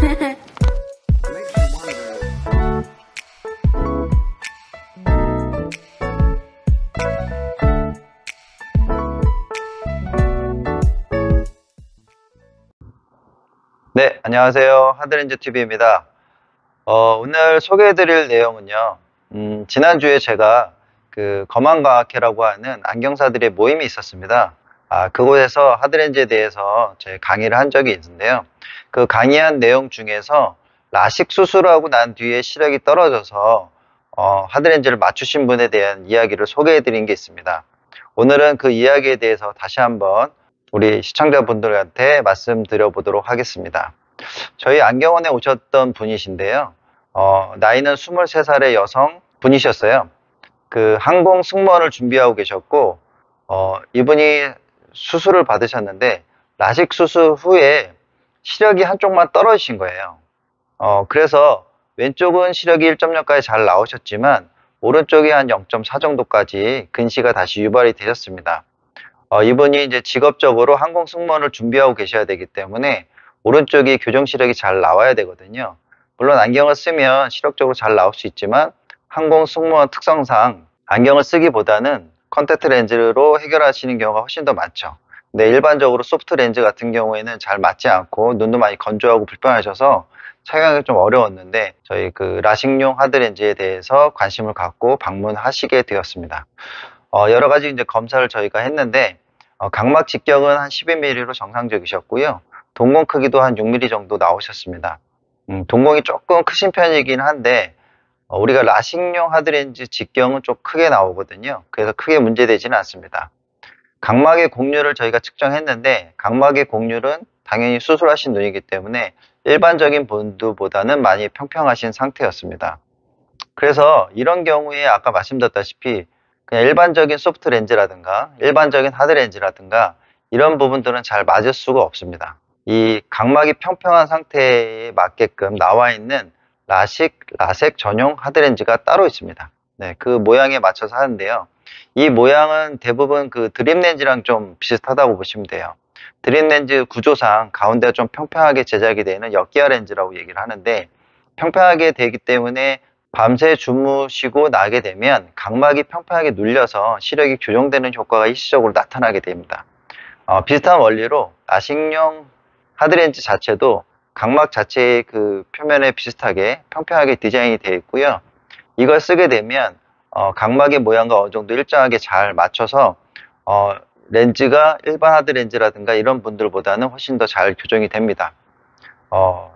네, 안녕하세요. 하드렌즈TV입니다. 오늘 소개해드릴 내용은요, 지난주에 제가 그 거만과학회라고 하는 안경사들의 모임이 있었습니다. 그곳에서 하드렌즈에 대해서 제 강의를 한 적이 있는데요. 그 강의한 내용 중에서 라식 수술하고 난 뒤에 시력이 떨어져서 하드렌즈를 맞추신 분에 대한 이야기를 소개해드린 게 있습니다. 오늘은 그 이야기에 대해서 다시 한번 우리 시청자분들한테 말씀드려 보도록 하겠습니다. 저희 안경원에 오셨던 분이신데요. 나이는 23살의 여성 분이셨어요. 그 항공 승무원을 준비하고 계셨고, 이분이 수술을 받으셨는데, 라식 수술 후에 시력이 한쪽만 떨어지신 거예요. 그래서 왼쪽은 시력이 1.0까지 잘 나오셨지만, 오른쪽이 한 0.4 정도까지 근시가 다시 유발이 되셨습니다. 이분이 이제 직업적으로 항공 승무원을 준비하고 계셔야 되기 때문에 오른쪽이 교정 시력이 잘 나와야 되거든요. 물론 안경을 쓰면 시력적으로 잘 나올 수 있지만 항공 승무원 특성상 안경을 쓰기보다는 컨택트 렌즈로 해결하시는 경우가 훨씬 더 많죠. 근데 일반적으로 소프트 렌즈 같은 경우에는 잘 맞지 않고 눈도 많이 건조하고 불편하셔서 착용하기 좀 어려웠는데 저희 그 라식용 하드렌즈에 대해서 관심을 갖고 방문하시게 되었습니다. 여러 가지 이제 검사를 저희가 했는데, 각막 직경은 한 12mm로 정상적이셨고요. 동공 크기도 한 6mm 정도 나오셨습니다. 동공이 조금 크신 편이긴 한데, 우리가 라식용 하드렌즈 직경은 좀 크게 나오거든요. 그래서 크게 문제되지는 않습니다. 각막의 곡률을 저희가 측정했는데, 각막의 곡률은 당연히 수술하신 눈이기 때문에 일반적인 분들보다는 많이 평평하신 상태였습니다. 그래서 이런 경우에 아까 말씀드렸다시피 그냥 일반적인 소프트 렌즈라든가 일반적인 하드 렌즈라든가 이런 부분들은 잘 맞을 수가 없습니다. 이 각막이 평평한 상태에 맞게끔 나와 있는 라섹 전용 하드 렌즈가 따로 있습니다. 네, 그 모양에 맞춰서 하는데요. 이 모양은 대부분 그 드림 렌즈랑 좀 비슷하다고 보시면 돼요. 드림 렌즈 구조상 가운데가 좀 평평하게 제작이 되는 역기화 렌즈라고 얘기를 하는데, 평평하게 되기 때문에 밤새 주무시고 나게 되면 각막이 평평하게 눌려서 시력이 교정되는 효과가 일시적으로 나타나게 됩니다. 비슷한 원리로 라식용 하드렌즈 자체도 각막 자체의 그 표면에 비슷하게 평평하게 디자인이 되어 있고요. 이걸 쓰게 되면 각막의 모양과 어느 정도 일정하게 잘 맞춰서 렌즈가 일반 하드렌즈라든가 이런 분들보다는 훨씬 더 잘 교정이 됩니다.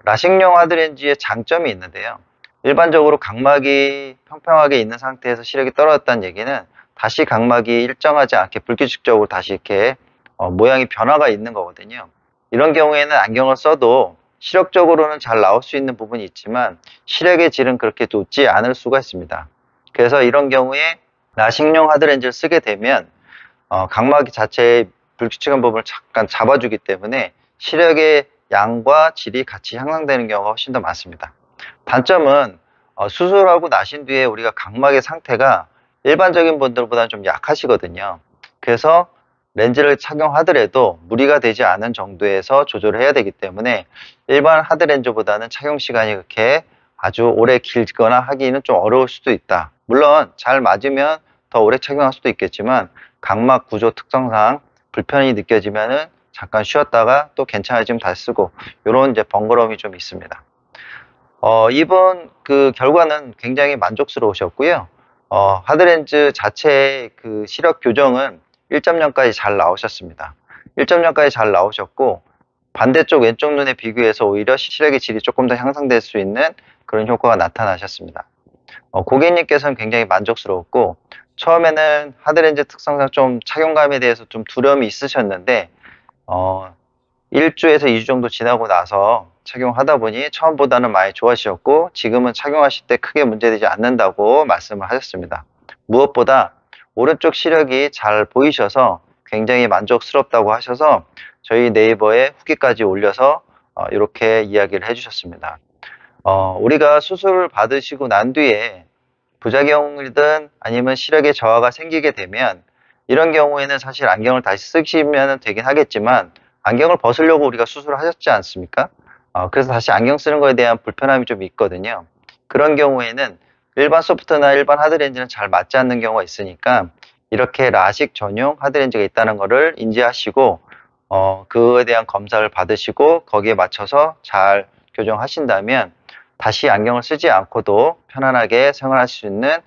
라식용 하드렌즈의 장점이 있는데요. 일반적으로 각막이 평평하게 있는 상태에서 시력이 떨어졌다는 얘기는 다시 각막이 일정하지 않게 불규칙적으로 다시 이렇게 모양이 변화가 있는 거거든요. 이런 경우에는 안경을 써도 시력적으로는 잘 나올 수 있는 부분이 있지만 시력의 질은 그렇게 높지 않을 수가 있습니다. 그래서 이런 경우에 라식용 하드렌즈를 쓰게 되면 각막 자체의 불규칙한 부분을 잠깐 잡아주기 때문에 시력의 양과 질이 같이 향상되는 경우가 훨씬 더 많습니다. 단점은 수술하고 나신 뒤에 우리가 각막의 상태가 일반적인 분들보다는 좀 약하시거든요. 그래서 렌즈를 착용하더라도 무리가 되지 않은 정도에서 조절을 해야 되기 때문에 일반 하드렌즈보다는 착용 시간이 그렇게 아주 오래 길거나 하기는 좀 어려울 수도 있다. 물론 잘 맞으면 더 오래 착용할 수도 있겠지만 각막 구조 특성상 불편이 느껴지면은 잠깐 쉬었다가 또 괜찮아지면 다시 쓰고 이런 이제 번거로움이 좀 있습니다. 이번 그 결과는 굉장히 만족스러우셨고요. 하드렌즈 자체의 그 시력 교정은 1.0까지 잘 나오셨습니다. 1.0까지 잘 나오셨고 반대쪽 왼쪽 눈에 비교해서 오히려 시력의 질이 조금 더 향상될 수 있는 그런 효과가 나타나셨습니다. 고객님께서는 굉장히 만족스러웠고 처음에는 하드렌즈 특성상 좀 착용감에 대해서 좀 두려움이 있으셨는데 1주에서 2주 정도 지나고 나서 착용하다 보니 처음보다는 많이 좋아지셨고 지금은 착용하실 때 크게 문제되지 않는다고 말씀을 하셨습니다. 무엇보다 오른쪽 시력이 잘 보이셔서 굉장히 만족스럽다고 하셔서 저희 네이버에 후기까지 올려서 이렇게 이야기를 해주셨습니다. 우리가 수술을 받으시고 난 뒤에 부작용이든 아니면 시력에 저하가 생기게 되면 이런 경우에는 사실 안경을 다시 쓰시면 되긴 하겠지만 안경을 벗으려고 우리가 수술을 하셨지 않습니까? 그래서 다시 안경 쓰는 거에 대한 불편함이 좀 있거든요. 그런 경우에는 일반 소프트나 일반 하드렌즈는 잘 맞지 않는 경우가 있으니까 이렇게 라식 전용 하드렌즈가 있다는 것을 인지하시고 그거에 대한 검사를 받으시고 거기에 맞춰서 잘 교정하신다면 다시 안경을 쓰지 않고도 편안하게 생활할 수 있는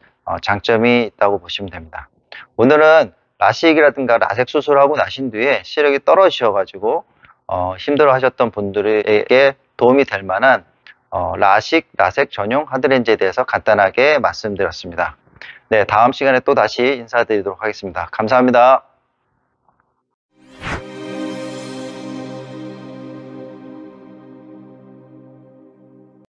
장점이 있다고 보시면 됩니다. 오늘은 라식이라든가 라섹 수술하고 나신 뒤에 시력이 떨어지셔가지고 힘들어 하셨던 분들에게 도움이 될 만한 라식, 라섹 전용 하드렌즈에 대해서 간단하게 말씀드렸습니다. 네, 다음 시간에 또 다시 인사드리도록 하겠습니다. 감사합니다.